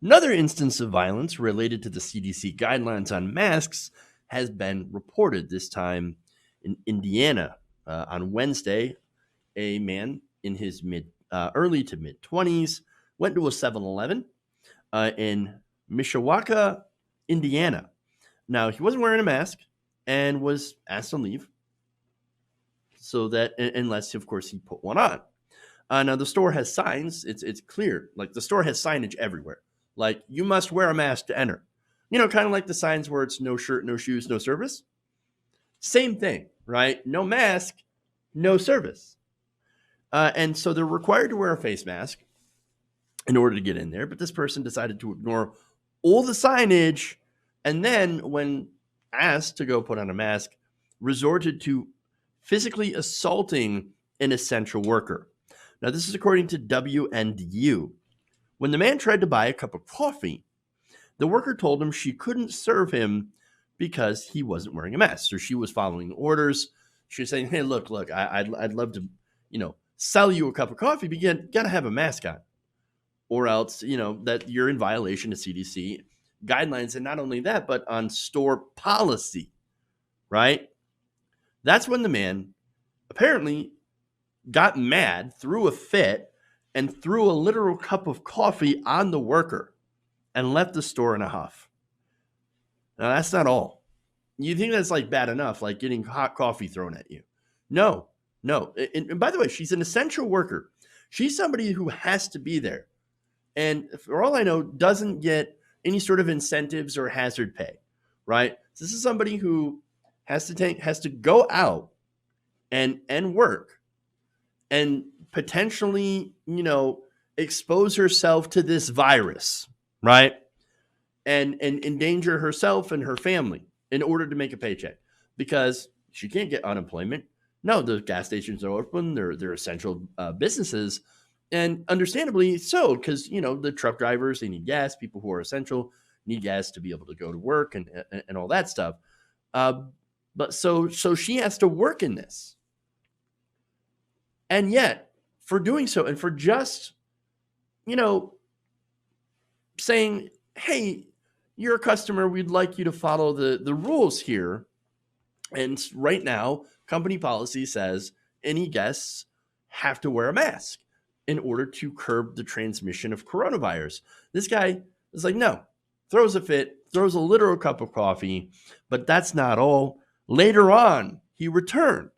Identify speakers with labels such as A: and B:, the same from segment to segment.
A: Another instance of violence related to the CDC guidelines on masks has been reported, this time in Indiana. On Wednesday, a man in his early to mid 20s went to a 7-Eleven in Mishawaka, Indiana. Now, he wasn't wearing a mask and was asked to leave, so that, unless, of course, he put one on. Now, the store has signs. It's clear. Like, the store has signage everywhere. Like, you must wear a mask to enter. Kind of like the signs where it's no shirt, no shoes, no service. Same thing, right? No mask, no service. And so they're required to wear a face mask in order to get in there. But this person decided to ignore all the signage, and then, when asked to go put on a mask, resorted to physically assaulting an essential worker. Now, this is according to WNDU. When the man tried to buy a cup of coffee, the worker told him she couldn't serve him because he wasn't wearing a mask. So she was following orders. She was saying, "Hey, look, I'd love to, sell you a cup of coffee, but you got to have a mask on, or else, that you're in violation of CDC guidelines." And not only that, but on store policy, right? That's when the man apparently got mad, threw a fit, and threw a literal cup of coffee on the worker and left the store in a huff. Now, that's not all. You think that's like bad enough, like getting hot coffee thrown at you. No. And by the way, she's an essential worker. She's somebody who has to be there. And for all I know, doesn't get any sort of incentives or hazard pay, right? This is somebody who has to go out and work and potentially, expose herself to this virus, right? And endanger herself and her family in order to make a paycheck, because she can't get unemployment. No, the gas stations are open. They're essential businesses, and understandably so, because, the truck drivers, they need gas. People who are essential need gas to be able to go to work and all that stuff. But so she has to work in this. And yet, for doing so, and for just, saying, "Hey, you're a customer, we'd like you to follow the rules here." And right now, company policy says any guests have to wear a mask in order to curb the transmission of coronavirus. This guy is like, no, throws a fit, throws a literal cup of coffee, but that's not all. Later on, he returned.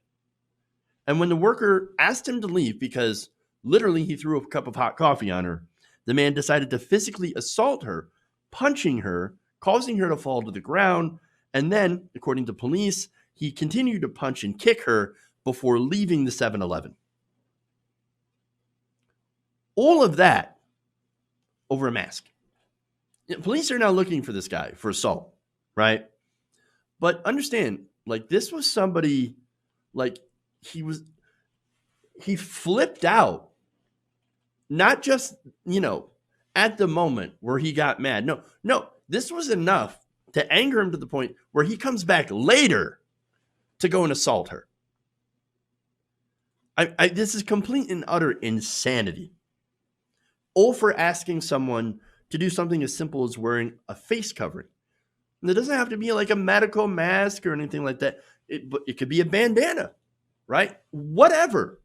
A: And when the worker asked him to leave because literally he threw a cup of hot coffee on her, the man decided to physically assault her, punching her, causing her to fall to the ground. And then, according to police, he continued to punch and kick her before leaving the 7-Eleven. All of that over a mask. Police are now looking for this guy for assault, right? But understand, like, this was somebody, like, he flipped out, not just, at the moment where he got mad. No, this was enough to anger him to the point where he comes back later to go and assault her. This is complete and utter insanity. All for asking someone to do something as simple as wearing a face covering. And it doesn't have to be like a medical mask or anything like that. It could be a bandana, right? Whatever.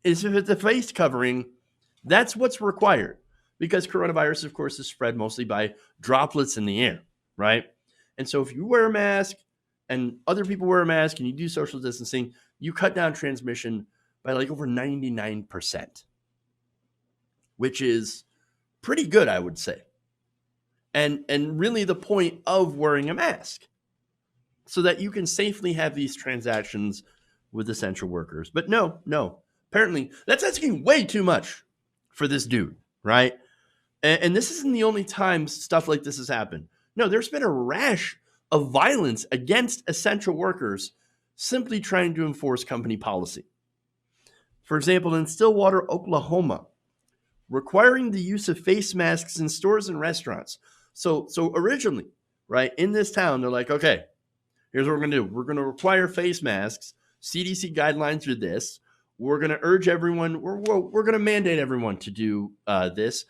A: If it's a face covering, that's what's required. Because coronavirus, of course, is spread mostly by droplets in the air, right? And so if you wear a mask and other people wear a mask and you do social distancing, you cut down transmission by like over 99%, which is pretty good, I would say. And really the point of wearing a mask, so that you can safely have these transactions with essential workers. But no. Apparently, that's asking way too much for this dude, right? And this isn't the only time stuff like this has happened. No, there's been a rash of violence against essential workers simply trying to enforce company policy. For example, in Stillwater, Oklahoma, requiring the use of face masks in stores and restaurants. So originally, right, in this town, they're like, okay, here's what we're going to do. We're going to require face masks. CDC guidelines are this. We're going to urge everyone, we're going to mandate everyone to do this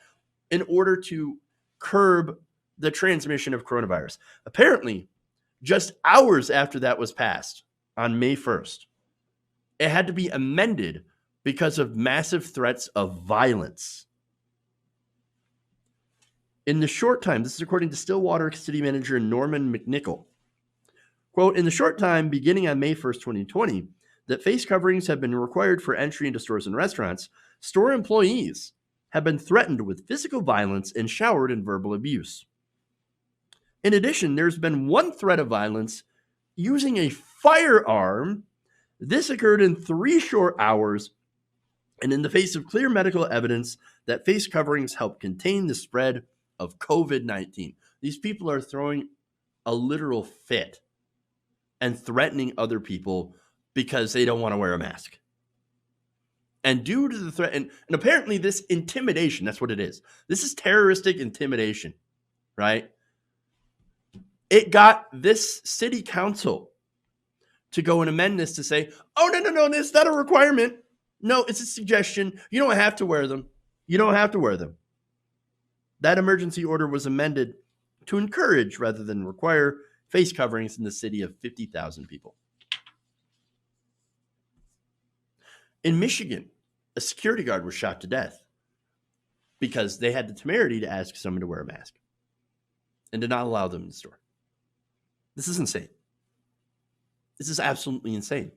A: in order to curb the transmission of coronavirus. Apparently, just hours after that was passed on May 1st, it had to be amended because of massive threats of violence. In the short time, this is according to Stillwater City Manager Norman McNichol, quote, in the short time beginning on May 1st, 2020, that face coverings have been required for entry into stores and restaurants, store employees have been threatened with physical violence and showered in verbal abuse. In addition, there's been one threat of violence using a firearm. This occurred in 3 short hours and in the face of clear medical evidence that face coverings help contain the spread of COVID-19. These people are throwing a literal fit and threatening other people because they don't want to wear a mask. And due to the threat, and apparently this intimidation, that's what it is. This is terroristic intimidation, right? It got this city council to go and amend this to say, oh, no, it's not a requirement. No, it's a suggestion. You don't have to wear them. You don't have to wear them. That emergency order was amended to encourage rather than require face coverings in the city of 50,000 people. In Michigan, a security guard was shot to death because they had the temerity to ask someone to wear a mask and did not allow them in the store. This is insane. This is absolutely insane.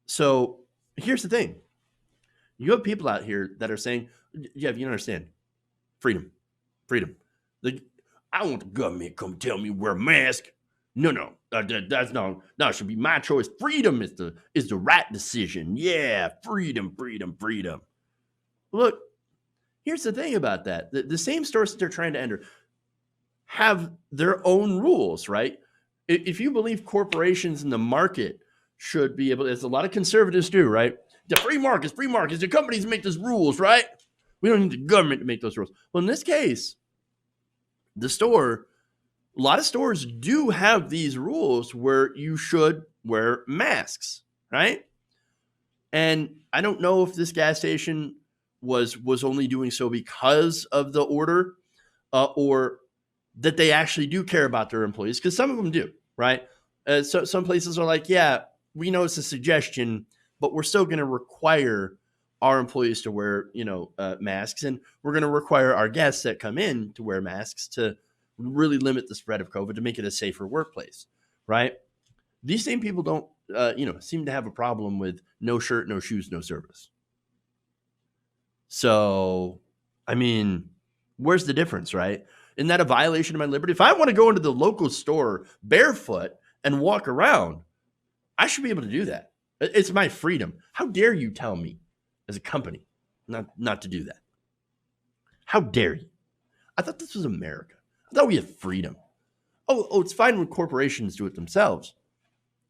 A: So here's the thing. You have people out here that are saying, yeah, you don't understand. Freedom. I want the government to come tell me wear a mask. No. That should be my choice. Freedom is the right decision. Yeah, freedom. Look, here's the thing about that. The same stores that they're trying to enter have their own rules, right? If you believe corporations in the market should be able, as a lot of conservatives do, right? The free markets, the companies make those rules, right? We don't need the government to make those rules. Well, in this case, a lot of stores do have these rules where you should wear masks, right? And I don't know if this gas station was only doing so because of the order or that they actually do care about their employees, because some of them do, right? So some places are like, yeah, we know it's a suggestion, but we're still going to require our employees to wear, masks, and we're going to require our guests that come in to wear masks to really limit the spread of COVID, to make it a safer workplace, right? These same people don't, seem to have a problem with no shirt, no shoes, no service. So, I mean, where's the difference, right? Isn't that a violation of my liberty? If I want to go into the local store barefoot and walk around, I should be able to do that. It's my freedom. How dare you tell me as a company not to do that? How dare you? I thought this was America. I thought we had freedom. Oh, it's fine when corporations do it themselves,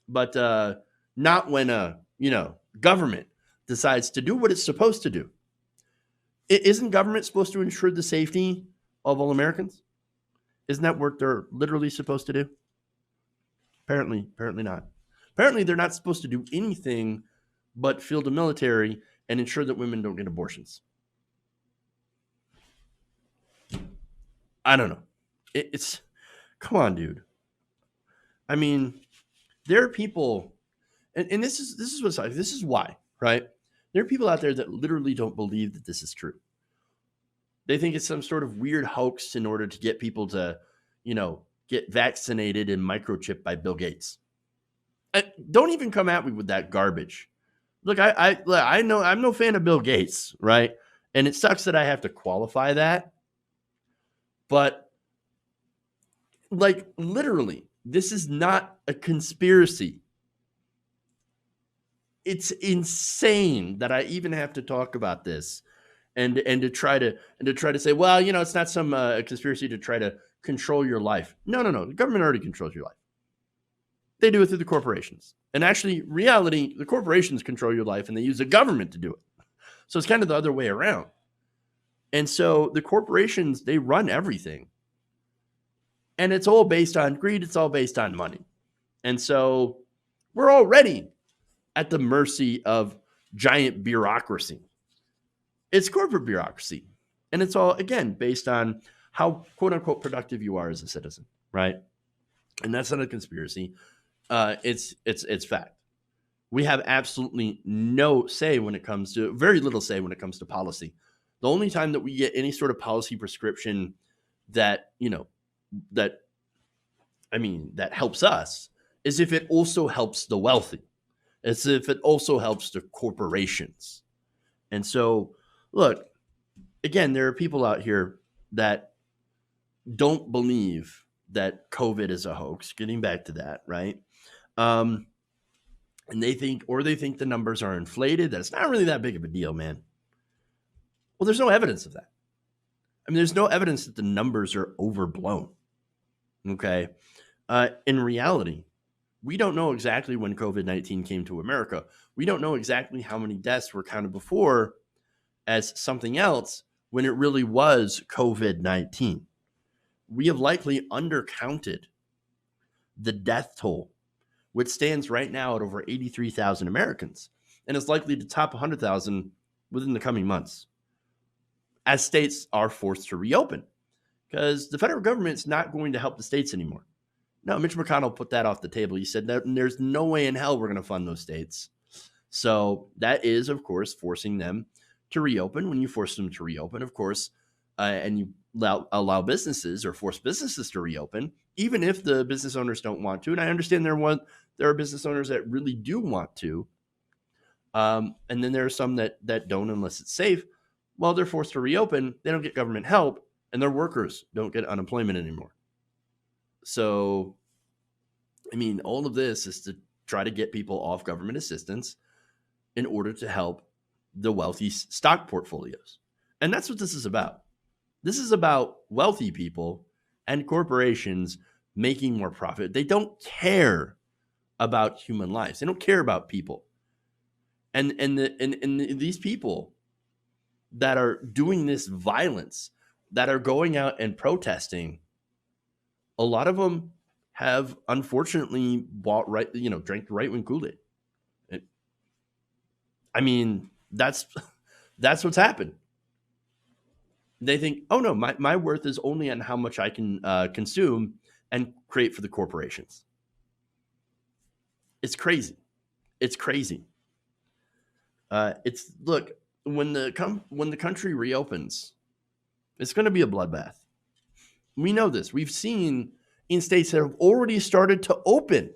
A: but not when government decides to do what it's supposed to do. Isn't government supposed to ensure the safety of all Americans? Isn't that what they're literally supposed to do? Apparently not. Apparently they're not supposed to do anything but field the military and ensure that women don't get abortions. I don't know. It's come on, dude. I mean, there are people, and this is why, right? There are people out there that literally don't believe that this is true. They think it's some sort of weird hoax in order to get people to, get vaccinated and microchipped by Bill Gates. Don't even come at me with that garbage. Look, I know I'm no fan of Bill Gates, right? And it sucks that I have to qualify that. But like literally, this is not a conspiracy. It's insane that I even have to talk about this and to try to say, well, it's not some conspiracy to try to control your life. No. The government already controls your life. They do it through the corporations. And actually, reality, the corporations control your life and they use the government to do it. So it's kind of the other way around. And so the corporations, they run everything. And it's all based on greed. It's all based on money. And so we're already at the mercy of giant bureaucracy. It's corporate bureaucracy. And it's all, again, based on how quote unquote productive you are as a citizen, right? And that's not a conspiracy. It's fact. We have absolutely no say when it comes to, very little say when it comes to policy. The only time that we get any sort of policy prescription that, that helps us is if it also helps the wealthy. It's if it also helps the corporations. And so, look, again, there are people out here that don't believe that COVID is a hoax. Getting back to that, right? And they think the numbers are inflated, that it's not really that big of a deal, man. Well, there's no evidence of that. I mean, there's no evidence that the numbers are overblown. Okay. In reality, we don't know exactly when COVID-19 came to America. We don't know exactly how many deaths were counted before as something else when it really was COVID-19. We have likely undercounted the death toll, which stands right now at over 83,000 Americans, and is likely to top 100,000 within the coming months as states are forced to reopen, because the federal government's not going to help the states anymore. No, Mitch McConnell put that off the table. He said that there's no way in hell we're going to fund those states. So that is, of course, forcing them to reopen. When you force them to reopen, of course, and you allow businesses or force businesses to reopen, even if the business owners don't want to. And I understand there are business owners that really do want to. And then there are some that don't unless it's safe. Well, they're forced to reopen. They don't get government help, and their workers don't get unemployment anymore. So, I mean, all of this is to try to get people off government assistance in order to help the wealthy stock portfolios. And that's what this is about. This is about wealthy people and corporations making more profit. They don't care about human lives. They don't care about people. And these people that are doing this violence, that are going out and protesting, a lot of them have unfortunately drank the right-wing Kool-Aid. I mean, that's what's happened. They think, oh no, my worth is only on how much I can consume and create for the corporations. It's crazy. It's crazy. Look, when the country reopens, it's going to be a bloodbath. We know this. We've seen in states that have already started to open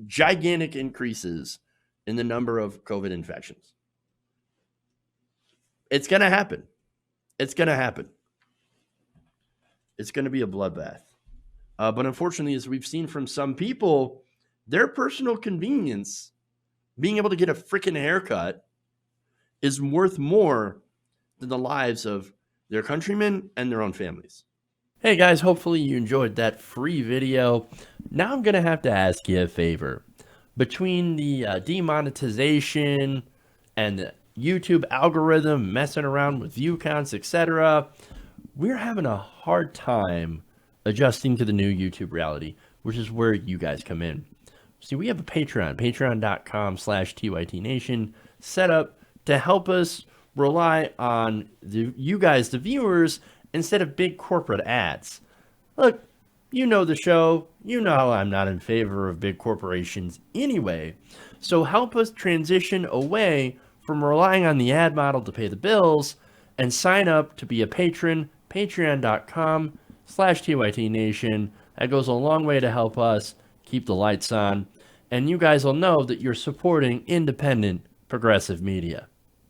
A: gigantic increases in the number of COVID infections. It's going to happen. It's going to happen. It's going to be a bloodbath. But unfortunately, as we've seen from some people, their personal convenience, being able to get a freaking haircut, is worth more than the lives of their countrymen and their own families. Hey guys, hopefully you enjoyed that free video. Now I'm going to have to ask you a favor. Between the demonetization and the YouTube algorithm messing around with view counts, etc., we're having a hard time adjusting to the new YouTube reality, which is where you guys come in. See, we have a patreon.com/TYTNation set up to help us rely on you guys, the viewers, instead of big corporate ads. Look, you know the show. You know how I'm not in favor of big corporations anyway. So help us transition away from relying on the ad model to pay the bills and sign up to be a patron, patreon.com/TYTNation. That goes a long way to help us keep the lights on. And you guys will know that you're supporting independent, progressive media.